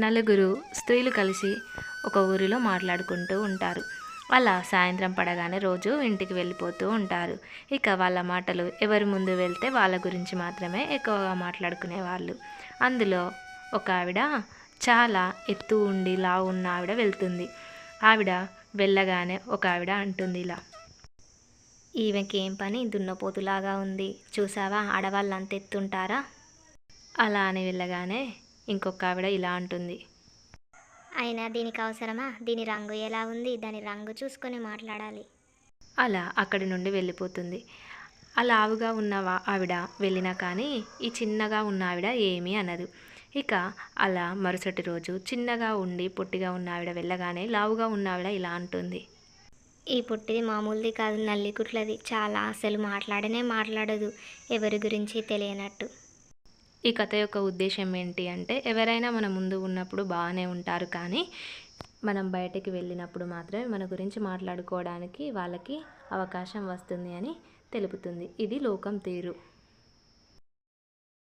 నలుగురు స్త్రీలు కలిసి ఒక ఊరిలో మాట్లాడుకుంటూ ఉంటారు. అలా సాయంత్రం పడగానే రోజు ఇంటికి వెళ్ళిపోతూ ఉంటారు. ఇక వాళ్ళ మాటలు ఎవరి ముందు వెళ్తే వాళ్ళ గురించి మాత్రమే ఎక్కువగా మాట్లాడుకునేవాళ్ళు. అందులో ఒక ఆవిడ చాలా ఎత్తు ఉండి లావు ఉన్న ఆవిడ వెళ్తుంది. ఆవిడ వెళ్ళగానే ఒక ఆవిడ అంటుంది ఇలా, ఈమెకి ఏం పని, దున్నపోతులాగా ఉంది, చూసావా ఆడవాళ్ళు అంత ఎత్తుంటారా. అలా అని వెళ్ళగానే ఇంకొక ఆవిడ ఇలా అంటుంది, అయినా దీనికి అవసరమా? దీని రంగు ఎలా ఉంది? దాని రంగు చూసుకొని మాట్లాడాలి. అలా అక్కడి నుండి వెళ్ళిపోతుంది. ఆ లావుగా ఉన్న ఆవిడ వెళ్ళినా కానీ ఈ చిన్నగా ఉన్న ఆవిడ ఏమీ అనదు. ఇక అలా మరుసటి రోజు చిన్నగా ఉండి పొట్టిగా ఉన్న ఆవిడ వెళ్ళగానే లావుగా ఉన్న ఆవిడ ఇలా అంటుంది, ఈ పుట్టిది మామూలుది కాదు, నల్లికుట్లది. చాలా అసలు మాట్లాడనే మాట్లాడదు, ఎవరి గురించి తెలియనట్టు. ఈ కథ యొక్క ఉద్దేశం ఏంటి అంటే, ఎవరైనా మన ముందు ఉన్నప్పుడు బాగానే ఉంటారు, కానీ మనం బయటికి వెళ్ళినప్పుడు మాత్రమే మన గురించి మాట్లాడుకోవడానికి వాళ్ళకి అవకాశం వస్తుంది అని తెలుపుతుంది. ఇది లోకం తీరు.